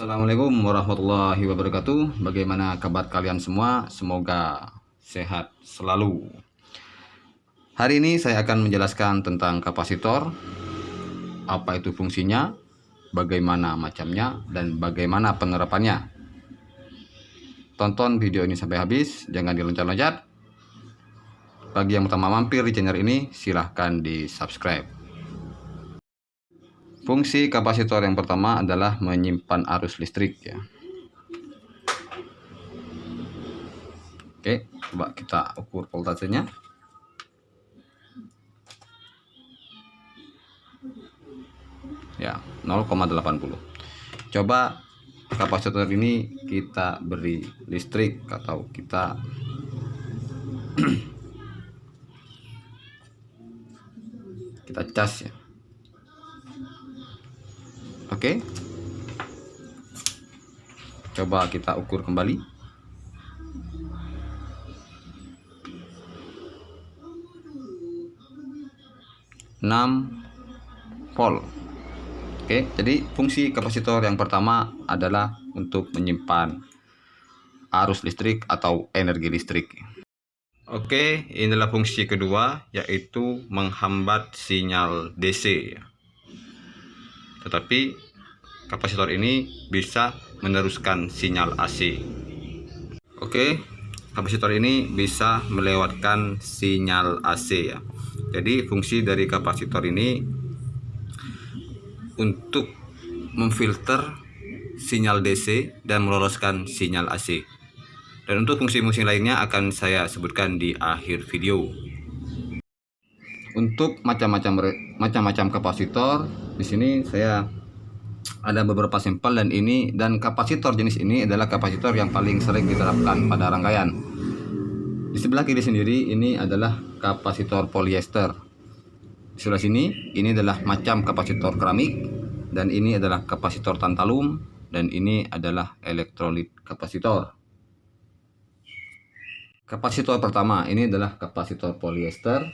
Assalamualaikum warahmatullahi wabarakatuh. Bagaimana kabar kalian semua? Semoga sehat selalu. Hari ini saya akan menjelaskan tentang kapasitor, apa itu fungsinya, bagaimana macamnya, dan bagaimana penerapannya. Tonton video ini sampai habis, jangan diloncat-loncat. Bagi yang pertama mampir di channel ini, silahkan di subscribe. Fungsi kapasitor yang pertama adalah menyimpan arus listrik ya. Oke, coba kita ukur voltasenya. Ya, 0,80. Coba kapasitor ini kita beri listrik atau kita kita cas ya. Oke. Coba kita ukur kembali. volt. Oke, jadi fungsi kapasitor yang pertama adalah untuk menyimpan arus listrik atau energi listrik. Oke, inilah fungsi kedua, yaitu menghambat sinyal DC. Tetapi kapasitor ini bisa meneruskan sinyal AC. Oke, kapasitor ini bisa melewatkan sinyal AC ya. Jadi fungsi dari kapasitor ini untuk memfilter sinyal DC dan meloloskan sinyal AC. Dan untuk fungsi-fungsi lainnya akan saya sebutkan di akhir video. Untuk macam-macam kapasitor, di sini saya ada beberapa sampel dan kapasitor jenis ini adalah kapasitor yang paling sering diterapkan pada rangkaian. Di sebelah kiri sendiri ini adalah kapasitor polyester. Di sebelah sini ini adalah macam kapasitor keramik, dan ini adalah kapasitor tantalum, dan ini adalah elektrolit kapasitor. Kapasitor pertama ini adalah kapasitor polyester.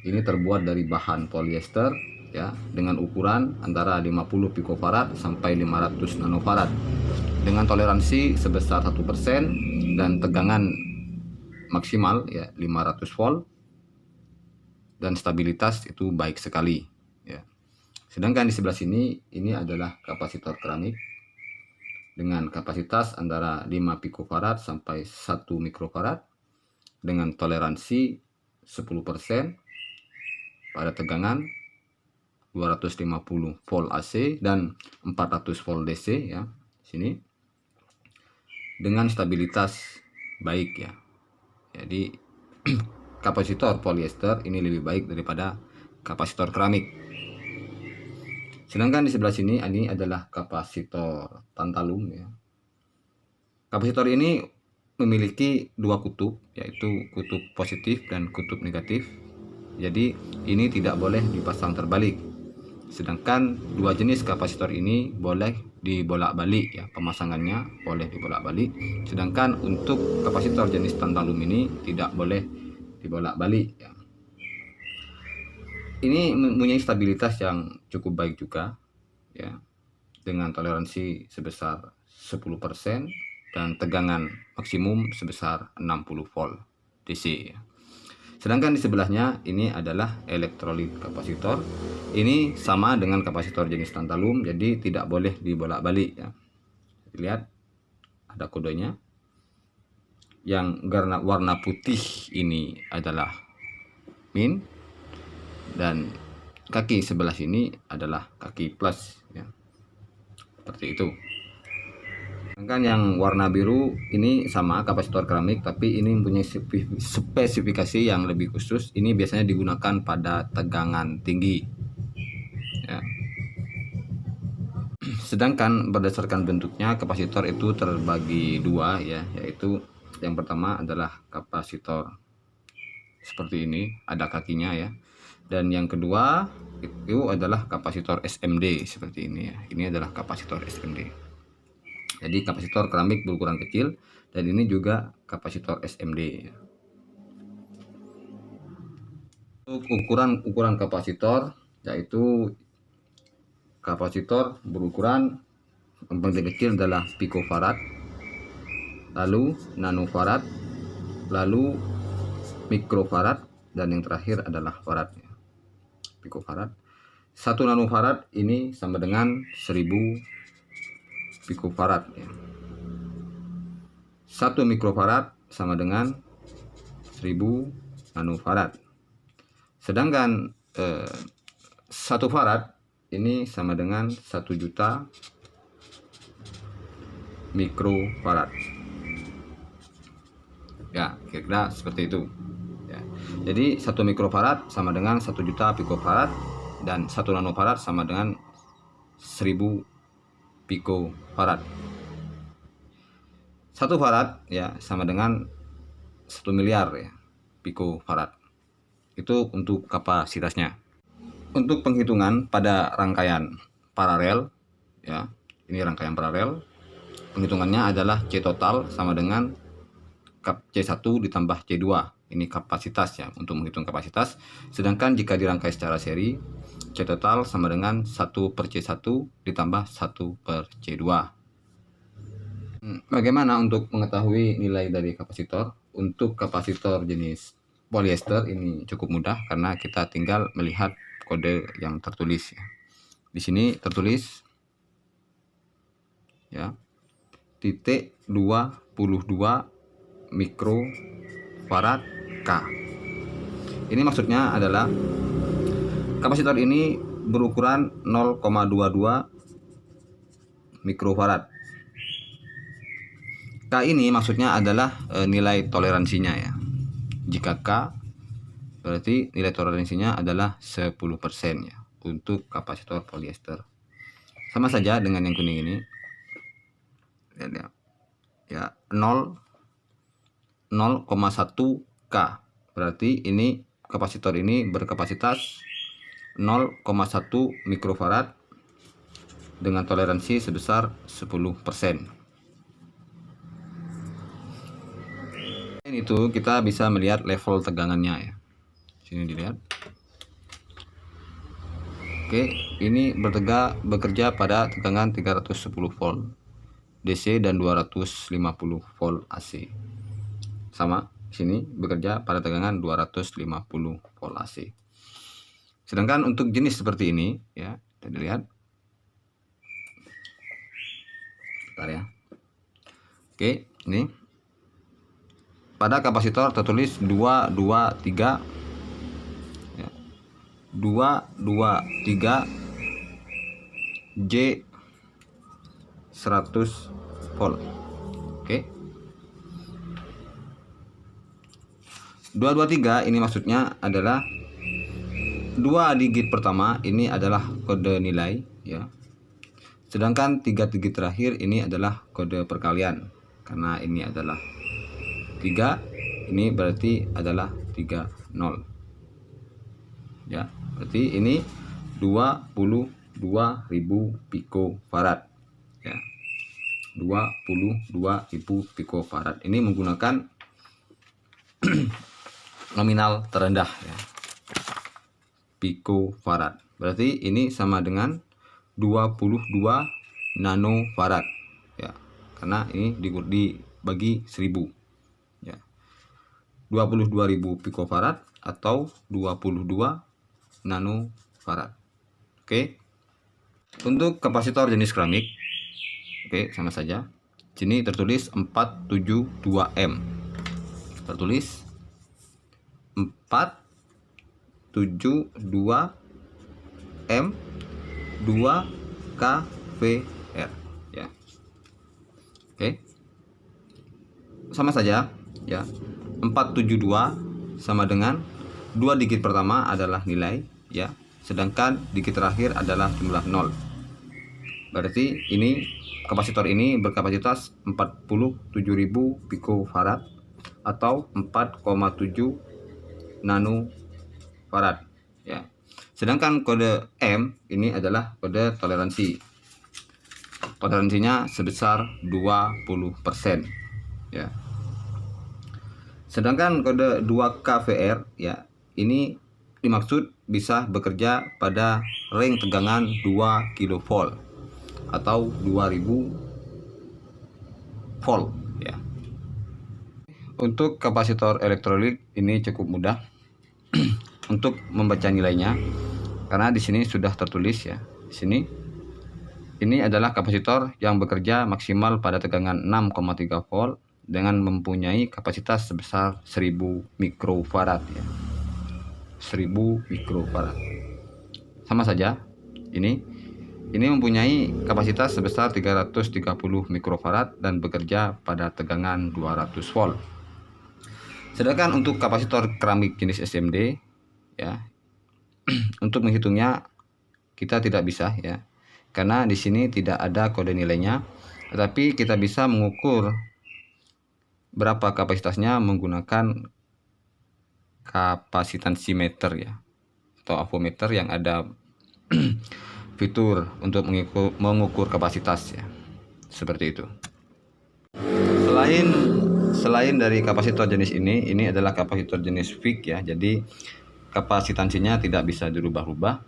Ini terbuat dari bahan polyester ya, dengan ukuran antara 50 picofarad sampai 500 nanofarad dengan toleransi sebesar 1% dan tegangan maksimal ya 500 volt, dan stabilitas itu baik sekali ya. Sedangkan di sebelah sini ini adalah kapasitor keramik dengan kapasitas antara 5 picofarad sampai 1 mikrofarad dengan toleransi 10% pada tegangan 250 volt AC dan 400 volt DC ya. Sini dengan stabilitas baik ya. Jadi kapasitor polyester ini lebih baik daripada kapasitor keramik. Sedangkan di sebelah sini ini adalah kapasitor tantalum ya. Kapasitor ini memiliki dua kutub, yaitu kutub positif dan kutub negatif. Jadi ini tidak boleh dipasang terbalik. Sedangkan dua jenis kapasitor ini boleh dibolak-balik ya, pemasangannya boleh dibolak-balik. Sedangkan untuk kapasitor jenis tantalum ini tidak boleh dibolak-balik ya. Ini mempunyai stabilitas yang cukup baik juga ya, dengan toleransi sebesar 10% dan tegangan maksimum sebesar 60 volt DC ya. Sedangkan di sebelahnya ini adalah elektrolit kapasitor. Ini sama dengan kapasitor jenis tantalum, jadi tidak boleh dibolak-balik ya. Lihat ada kodenya. Yang warna putih ini adalah min, dan kaki sebelah sini adalah kaki plus ya. Seperti itu. Sedangkan yang warna biru ini sama kapasitor keramik, tapi ini mempunyai spesifikasi yang lebih khusus. Ini biasanya digunakan pada tegangan tinggi ya. Sedangkan berdasarkan bentuknya kapasitor itu terbagi dua ya, yaitu yang pertama adalah kapasitor seperti ini, ada kakinya ya. Dan yang kedua itu adalah kapasitor SMD seperti ini ya. Ini adalah kapasitor SMD. Jadi kapasitor keramik berukuran kecil, dan ini juga kapasitor SMD. Untuk ukuran kapasitor, yaitu kapasitor berukuran yang paling kecil adalah picofarad, lalu nanofarad, lalu mikrofarad, dan yang terakhir adalah farad. Picofarad. 1 nanofarad ini sama dengan 1000 picofarad. 1 mikrofarad sama dengan 1000 nanofarad. Sedangkan 1 farad ini sama dengan 1 juta mikrofarad. Ya, kira-kira seperti itu. Ya. Jadi 1 mikrofarad sama dengan 1 juta picofarad, dan 1 nanofarad sama dengan 1000 picofarad. 1 farad ya sama dengan 1 miliar ya picofarad. Itu untuk kapasitasnya. Untuk penghitungan pada rangkaian paralel ya, ini rangkaian paralel. Penghitungannya adalah C total sama dengan C1 ditambah C2. Ini kapasitas ya, untuk menghitung kapasitas. Sedangkan jika dirangkai secara seri, C total sama dengan 1/C1 ditambah 1/C2. Bagaimana untuk mengetahui nilai dari kapasitor? Untuk kapasitor jenis polyester ini cukup mudah karena kita tinggal melihat kode yang tertulis ya. Di sini tertulis ya, titik 22 mikrofarad K. Ini maksudnya adalah kapasitor ini berukuran 0,22 mikrofarad. K ini maksudnya adalah nilai toleransinya ya. Jika K berarti nilai toleransinya adalah 10% ya untuk kapasitor polyester. Sama saja dengan yang kuning ini. Ya, 0,1 K. Berarti ini kapasitor ini berkapasitas 0,1 mikrofarad dengan toleransi sebesar 10%. Itu kita bisa melihat level tegangannya ya. Sini dilihat. Oke, ini bekerja pada tegangan 310 volt DC dan 250 volt AC. Sama, sini bekerja pada tegangan 250 volt AC. Sedangkan untuk jenis seperti ini ya, kita lihat. Bentar ya. Oke, ini pada kapasitor tertulis 223 ya, 223 J 100 volt. Oke. 223 ini maksudnya adalah 2 digit pertama ini adalah kode nilai ya. Sedangkan 3 digit terakhir ini adalah kode perkalian. Karena ini adalah 3, ini berarti adalah 30 ya, berarti ini 22.000 picofarad ya, 22.000 picofarad. Ini menggunakan nominal terendah ya, picofarad. Berarti ini sama dengan 22 nanofarad ya, karena ini dibagi 1000 ya, 22.000 picofarad atau 22 nanofarad. Oke. Untuk kapasitor jenis keramik, oke, sama saja. Sini tertulis 472M. Tertulis 472M 2 kVr ya. Oke. Sama saja ya. 472 sama dengan 2 digit pertama adalah nilai ya, sedangkan digit terakhir adalah jumlah 0. Berarti ini kapasitor ini berkapasitas 47.000 picofarad atau 4,7 nanofarad ya. Sedangkan kode M ini adalah kode toleransi. Toleransinya sebesar 20% ya. Sedangkan kode 2kVr ya, ini dimaksud bisa bekerja pada range tegangan 2 kV atau 2000 volt ya. Untuk kapasitor elektrolit ini cukup mudah untuk membaca nilainya, karena di sini sudah tertulis ya. Di sini ini adalah kapasitor yang bekerja maksimal pada tegangan 6,3 volt dengan mempunyai kapasitas sebesar 1000 mikrofarad ya. 1000 mikrofarad. Sama saja. Ini mempunyai kapasitas sebesar 330 mikrofarad dan bekerja pada tegangan 200 volt. Sedangkan untuk kapasitor keramik jenis SMD ya, untuk menghitungnya kita tidak bisa ya, karena di sini tidak ada kode nilainya, tetapi kita bisa mengukur berapa kapasitasnya menggunakan kapasitansimeter ya, atau avometer yang ada fitur untuk mengukur kapasitas ya, seperti itu. Selain dari kapasitor jenis ini adalah kapasitor jenis fix ya, jadi kapasitansinya tidak bisa dirubah-rubah.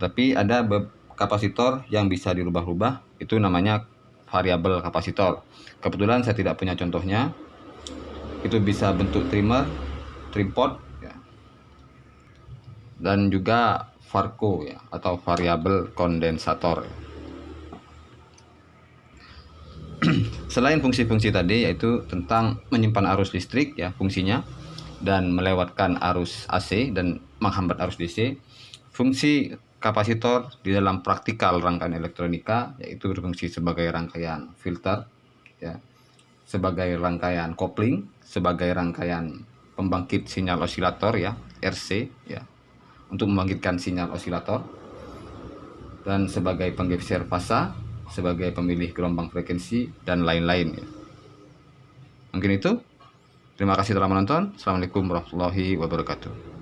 Tapi ada kapasitor yang bisa dirubah-rubah, itu namanya variabel kapasitor. Kebetulan saya tidak punya contohnya. Itu bisa bentuk trimmer, tripod ya, dan juga Varco ya, atau variabel kondensator. Selain fungsi-fungsi tadi, yaitu tentang menyimpan arus listrik ya fungsinya, dan melewatkan arus AC dan menghambat arus DC, fungsi kapasitor di dalam praktikal rangkaian elektronika yaitu berfungsi sebagai rangkaian filter ya, sebagai rangkaian kopling, sebagai rangkaian pembangkit sinyal osilator ya, RC ya, untuk membangkitkan sinyal osilator, dan sebagai penggeser fasa, sebagai pemilih gelombang frekuensi, dan lain-lain ya. Mungkin itu. Terima kasih telah menonton. Assalamualaikum warahmatullahi wabarakatuh.